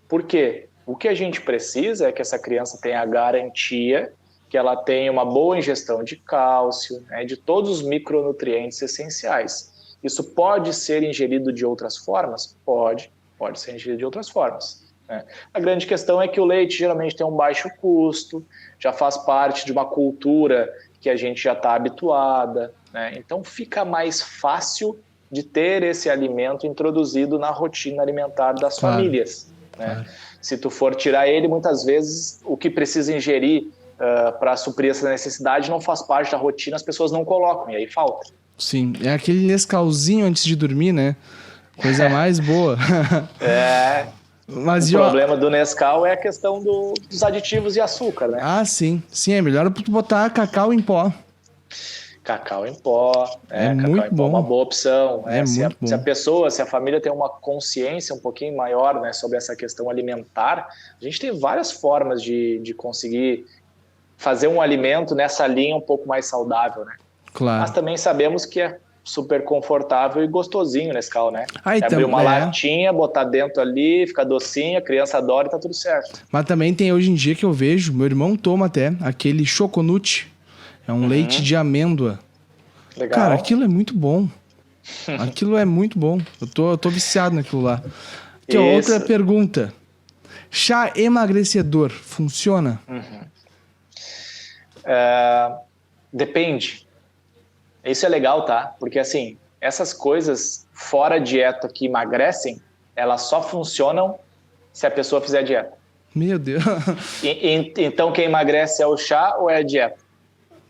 Por quê? O que a gente precisa é que essa criança tenha a garantia que ela tenha uma boa ingestão de cálcio, né, de todos os micronutrientes essenciais. Isso pode ser ingerido de outras formas? Pode ser ingerido de outras formas. Né? A grande questão é que o leite geralmente tem um baixo custo, já faz parte de uma cultura que a gente já está habituada, né? Então fica mais fácil de ter esse alimento introduzido na rotina alimentar das famílias. Né? Claro. Se tu for tirar ele, muitas vezes o que precisa ingerir para suprir essa necessidade não faz parte da rotina, as pessoas não colocam, e aí falta. Sim, é aquele Nescauzinho antes de dormir, né? Coisa mais boa. Mas o problema do Nescau é a questão dos aditivos e açúcar, né? Ah, sim. Sim, é melhor botar cacau em pó. Cacau em pó, é cacau muito em pó bom. É uma boa opção. Se a família tem uma consciência um pouquinho maior, né, sobre essa questão alimentar, a gente tem várias formas de conseguir fazer um alimento nessa linha um pouco mais saudável, né? Claro. Mas também sabemos que é super confortável e gostosinho Nescau, né? Abrir uma latinha, botar dentro ali, fica docinho, a criança adora e tá tudo certo. Mas também tem hoje em dia que eu vejo, meu irmão toma até, aquele Choconute. É um leite de amêndoa. Legal. Cara, aquilo é muito bom. Aquilo é muito bom. Eu tô viciado naquilo lá. Aqui, ó, outra pergunta. Chá emagrecedor funciona? Depende. Isso é legal, tá? Porque, assim, essas coisas fora dieta que emagrecem, elas só funcionam se a pessoa fizer dieta. Meu Deus. Então, quem emagrece é o chá ou é a dieta?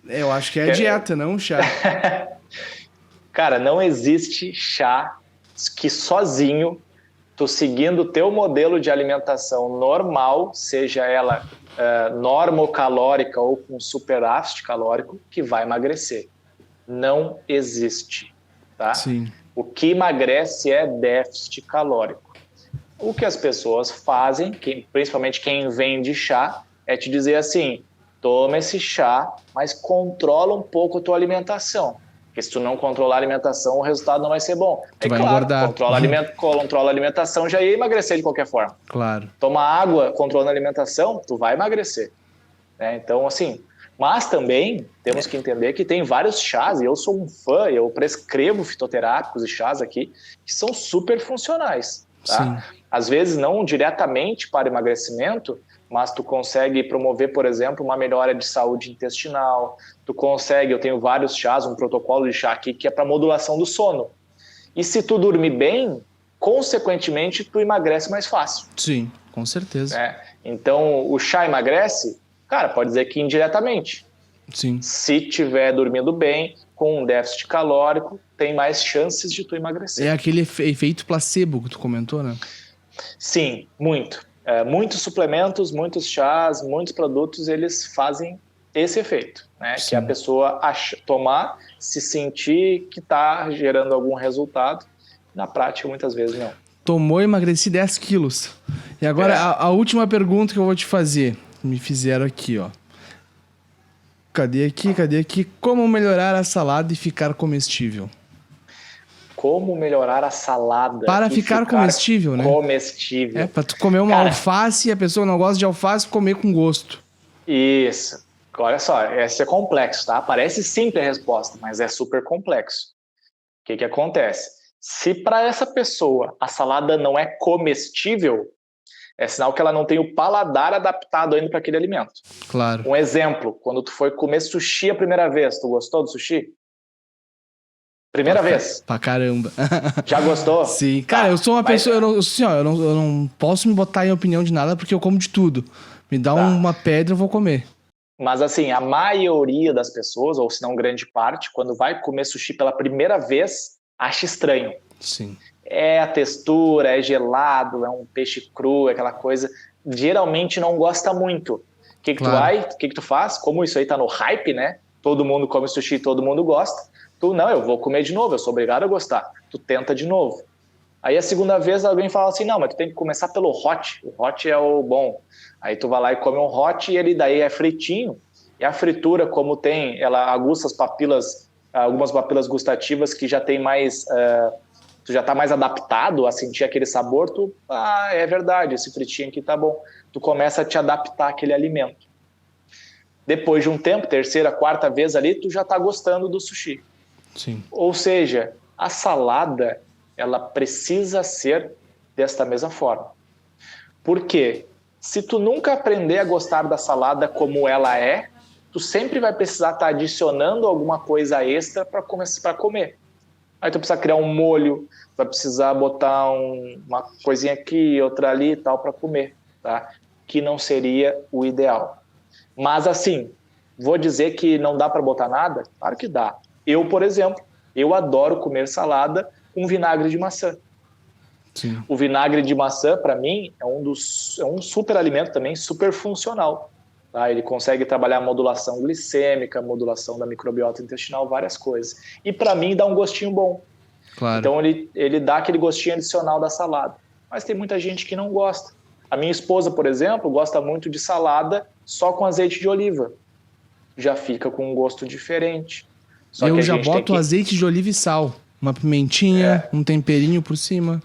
Eu acho que é a dieta, não o chá. Cara, não existe chá que sozinho, tu seguindo o teu modelo de alimentação normal, seja ela normocalórica ou com superávit calórico, que vai emagrecer. Não existe, tá? Sim. O que emagrece é déficit calórico. O que as pessoas fazem, principalmente quem vende chá, é te dizer assim, toma esse chá, mas controla um pouco a tua alimentação. Porque se tu não controlar a alimentação, o resultado não vai ser bom. Tu vai engordar. Controla a alimentação, já ia emagrecer de qualquer forma. Claro. Toma água, controlando a alimentação, tu vai emagrecer. Né? Então, assim... Mas também temos que entender que tem vários chás, e eu sou um fã, eu prescrevo fitoterápicos e chás aqui, que são super funcionais. Tá? Às vezes não diretamente para emagrecimento, mas tu consegue promover, por exemplo, uma melhora de saúde intestinal, eu tenho vários chás, um protocolo de chá aqui que é para modulação do sono. E se tu dormir bem, consequentemente tu emagrece mais fácil. Sim, com certeza. Então, o chá emagrece? Cara, pode dizer que indiretamente. Sim. Se tiver dormindo bem, com um déficit calórico, tem mais chances de tu emagrecer. É aquele efeito placebo que tu comentou, né? Sim, muito. Muitos suplementos, muitos chás, muitos produtos, eles fazem esse efeito, né? Que a pessoa tomar, se sentir que está gerando algum resultado. Na prática, muitas vezes não. Tomou e emagreci 10 quilos. E agora, a última pergunta que eu vou te fazer. Me fizeram aqui, ó. Cadê aqui? Como melhorar a salada e ficar comestível? Como melhorar a salada para ficar comestível, né? Comestível. Para tu comer uma alface e a pessoa não gosta de alface, comer com gosto. Isso. Olha só, esse é complexo, tá? Parece simples a resposta, mas é super complexo. O que acontece? Se para essa pessoa a salada não é comestível, é sinal que ela não tem o paladar adaptado ainda para aquele alimento. Claro. Um exemplo, quando tu foi comer sushi a primeira vez, tu gostou do sushi? Primeira vez. Pra caramba. Já gostou? Sim. Cara, eu sou uma pessoa... Eu não posso me botar em opinião de nada porque eu como de tudo. Me dá uma pedra, eu vou comer. Mas assim, a maioria das pessoas, ou se não grande parte, quando vai comer sushi pela primeira vez, acha estranho. Sim. É a textura, é gelado, é um peixe cru, é aquela coisa. Geralmente não gosta muito. O que Claro. tu faz? Como isso aí tá no hype, né? Todo mundo come sushi, todo mundo gosta. Tu, não, eu vou comer de novo, eu sou obrigado a gostar. Tu tenta de novo. Aí a segunda vez alguém fala assim, não, mas tu tem que começar pelo hot. O hot é o bom. Aí tu vai lá e come um hot e ele daí é fritinho. E a fritura, como tem, ela aguça as papilas, algumas papilas gustativas que já tem mais... tu já tá mais adaptado a sentir aquele sabor, é verdade, esse fritinho aqui tá bom. Tu começa a te adaptar àquele alimento. Depois de um tempo, terceira, quarta vez ali, tu já tá gostando do sushi. Sim. Ou seja, a salada, ela precisa ser desta mesma forma. Por quê? Se tu nunca aprender a gostar da salada como ela é, tu sempre vai precisar estar adicionando alguma coisa extra para comer. Aí tu precisa criar um molho, vai precisar botar uma coisinha aqui, outra ali e tal para comer, tá? Que não seria o ideal. Mas assim, vou dizer que não dá para botar nada? Claro que dá. Eu, por exemplo, eu adoro comer salada com vinagre de maçã. Sim. O vinagre de maçã, para mim, é um super alimento também, super funcional. Tá? Ele consegue trabalhar a modulação glicêmica, modulação da microbiota intestinal, várias coisas. E para mim dá um gostinho bom. Claro. Então ele dá aquele gostinho adicional da salada. Mas tem muita gente que não gosta. A minha esposa, por exemplo, gosta muito de salada só com azeite de oliva. Já fica com um gosto diferente. Só Eu que a já gente boto azeite de oliva e sal. Uma pimentinha, um temperinho por cima.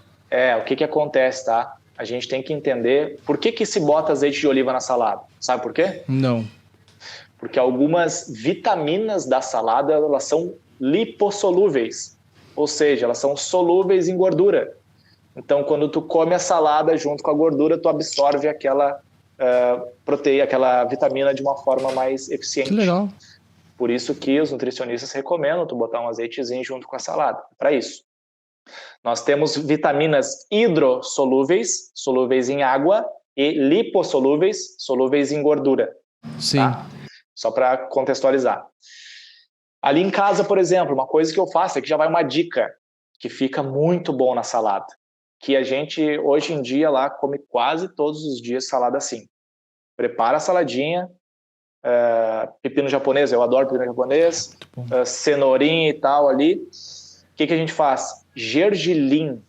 O que acontece, tá? A gente tem que entender por que se bota azeite de oliva na salada. Sabe por quê? Não. Porque algumas vitaminas da salada, elas são lipossolúveis. Ou seja, elas são solúveis em gordura. Então, quando tu come a salada junto com a gordura, tu absorve aquela proteína, aquela vitamina de uma forma mais eficiente. Que legal. Por isso que os nutricionistas recomendam tu botar um azeitezinho junto com a salada. Para isso. Nós temos vitaminas hidrossolúveis, solúveis em água, e lipossolúveis, solúveis em gordura. Sim. Tá? Só para contextualizar. Ali em casa, por exemplo, uma coisa que eu faço, aqui já vai uma dica, que fica muito bom na salada, que a gente, hoje em dia, lá come quase todos os dias salada assim. Prepara a saladinha, pepino japonês, eu adoro pepino japonês, cenourinha e tal ali. O que a gente faz? Gergelim.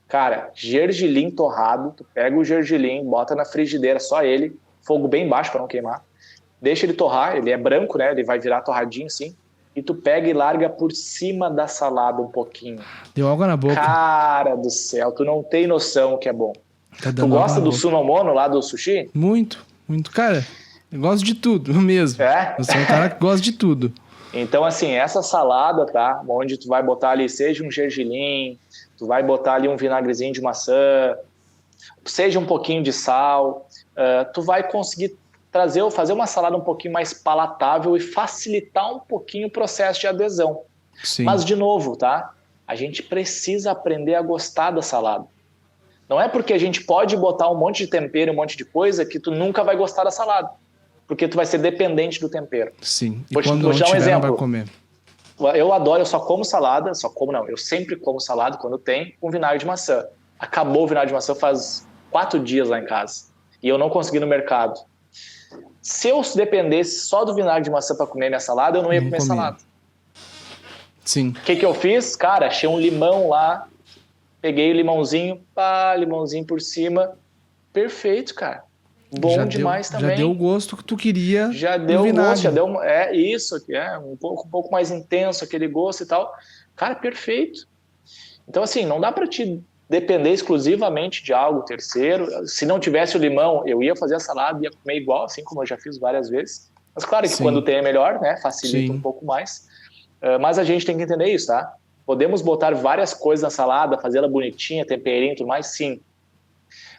Cara, gergelim torrado, tu pega o gergelim, bota na frigideira, só ele, fogo bem baixo para não queimar, deixa ele torrar, ele é branco, né? Ele vai virar torradinho assim, e tu pega e larga por cima da salada um pouquinho. Deu água na boca. Cara do céu, tu não tem noção o que é bom. Tá Tu gosta do sunomono lá do sushi? Muito, muito. Cara, eu gosto de tudo mesmo. Eu sou um cara que gosta de tudo. Então, assim, essa salada, tá? Onde tu vai botar ali, seja um gergelim, tu vai botar ali um vinagrezinho de maçã, seja um pouquinho de sal, tu vai conseguir fazer uma salada um pouquinho mais palatável e facilitar um pouquinho o processo de adesão. Sim. Mas, de novo, tá? A gente precisa aprender a gostar da salada. Não é porque a gente pode botar um monte de tempero, um monte de coisa, que tu nunca vai gostar da salada. Porque tu vai ser dependente do tempero. Sim. E vou quando dar um exemplo. Não vai comer. Eu só como salada, eu sempre como salada quando tem com vinagre de maçã. Acabou o vinagre de maçã faz 4 dias lá em casa. E eu não consegui no mercado. Se eu dependesse só do vinagre de maçã para comer minha salada, eu não ia comer salada. Sim. O que eu fiz? Cara, achei um limão lá, peguei o limãozinho, limãozinho por cima. Perfeito, cara. Bom demais também. Já deu o gosto que tu queria. Já deu o gosto, já deu um pouco mais intenso aquele gosto e tal. Cara, perfeito. Então, assim, não dá para te depender exclusivamente de algo terceiro. Se não tivesse o limão, eu ia fazer a salada, ia comer igual, assim como eu já fiz várias vezes. Mas claro que quando tem é melhor, né? Facilita um pouco mais. Mas a gente tem que entender isso, tá? Podemos botar várias coisas na salada, fazer ela bonitinha, temperinho e tudo mais, sim.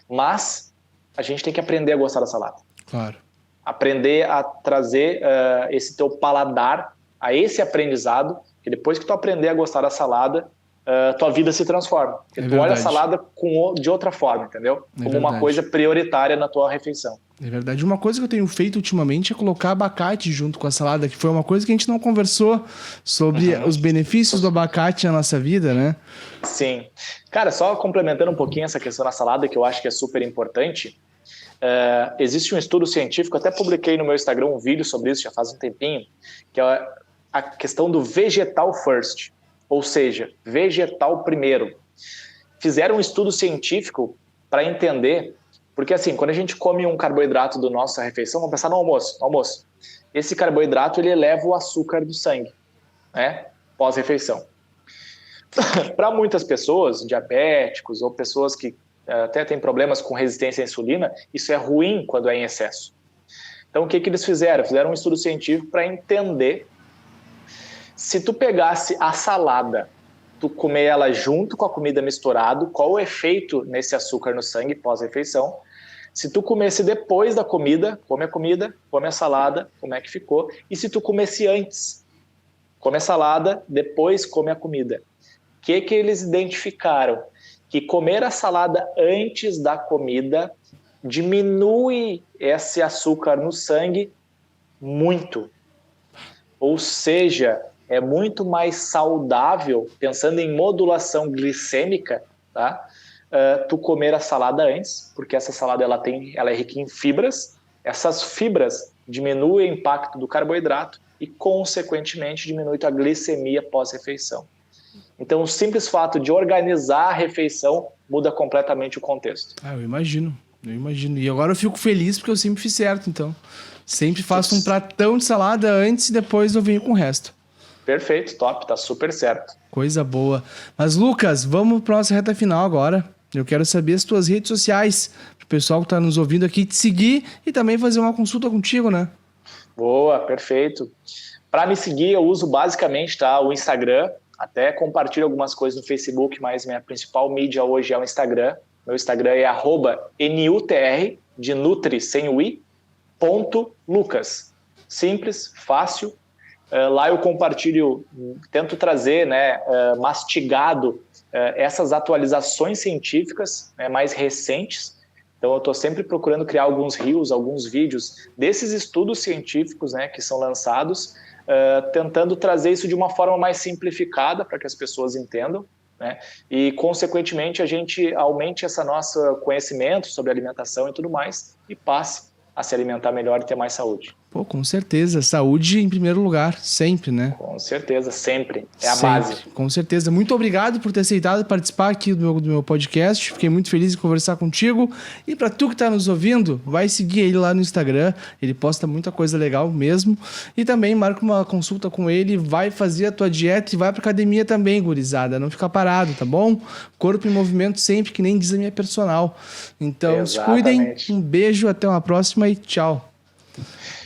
Mas a gente tem que aprender a gostar da salada. Claro. Aprender a trazer esse teu paladar a esse aprendizado, que depois que tu aprender a gostar da salada, tua vida se transforma. Porque tu olha a salada de outra forma, entendeu? Como uma coisa prioritária na tua refeição. É verdade. Uma coisa que eu tenho feito ultimamente é colocar abacate junto com a salada, que foi uma coisa que a gente não conversou sobre os benefícios do abacate na nossa vida, né? Sim. Cara, só complementando um pouquinho essa questão da salada, que eu acho que é super importante, existe um estudo científico, até publiquei no meu Instagram um vídeo sobre isso já faz um tempinho, que é a questão do vegetal first, ou seja, vegetal primeiro. Fizeram um estudo científico para entender, porque assim, quando a gente come um carboidrato da nossa refeição, vamos pensar no almoço. Esse carboidrato, ele eleva o açúcar do sangue, né? Pós-refeição. Para muitas pessoas, diabéticos ou pessoas que até têm problemas com resistência à insulina, isso é ruim quando é em excesso. Então, o que eles fizeram? Fizeram um estudo científico para entender se tu pegasse a salada, tu comer ela junto com a comida misturado, qual o efeito nesse açúcar no sangue pós-refeição. Se tu comesse depois da comida, come a salada, como é que ficou? E se tu comesse antes, come a salada, depois come a comida. O que eles identificaram? Que comer a salada antes da comida diminui esse açúcar no sangue muito. Ou seja, é muito mais saudável, pensando em modulação glicêmica, tá? Tu comer a salada antes, porque essa salada ela é rica em fibras. Essas fibras diminuem o impacto do carboidrato e, consequentemente, diminui a glicemia pós-refeição. Então, o simples fato de organizar a refeição muda completamente o contexto. Eu imagino. E agora eu fico feliz porque eu sempre fiz certo, então. Sempre faço um pratão de salada antes e depois eu venho com o resto. Perfeito, top, tá super certo. Coisa boa. Mas, Lucas, vamos para a nossa reta final agora. Eu quero saber as tuas redes sociais, para o pessoal que está nos ouvindo aqui te seguir e também fazer uma consulta contigo, né? Boa, perfeito. Para me seguir, eu uso basicamente o Instagram, até compartilho algumas coisas no Facebook, mas minha principal mídia hoje é o Instagram. Meu Instagram é @NUTR, de Nutri, sem o I, .Lucas. Simples, fácil. Lá eu compartilho, tento trazer, mastigado, essas atualizações científicas, mais recentes. Então eu estou sempre procurando criar alguns reels, alguns vídeos desses estudos científicos, que são lançados, tentando trazer isso de uma forma mais simplificada para que as pessoas entendam, e consequentemente a gente aumente esse nosso conhecimento sobre alimentação e tudo mais e passe a se alimentar melhor e ter mais saúde. Pô, com certeza. Saúde em primeiro lugar, sempre, né? Com certeza, sempre. É a base. Com certeza. Muito obrigado por ter aceitado participar aqui do meu podcast. Fiquei muito feliz em conversar contigo. E para tu que tá nos ouvindo, vai seguir ele lá no Instagram. Ele posta muita coisa legal mesmo. E também marca uma consulta com ele, vai fazer a tua dieta e vai pra academia também, gurizada. Não ficar parado, tá bom? Corpo em movimento sempre, que nem diz a minha personal. Então, se cuidem. Um beijo, até uma próxima e tchau.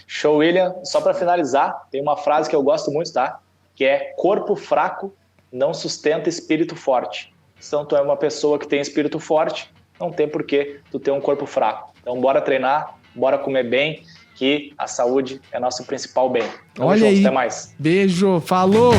Show, William. Só para finalizar, tem uma frase que eu gosto muito, tá? Que é: corpo fraco não sustenta espírito forte. Então, tu é uma pessoa que tem espírito forte, não tem por que tu ter um corpo fraco. Então, bora treinar, bora comer bem, que a saúde é nosso principal bem. Olha aí. Até mais. Beijo, falou!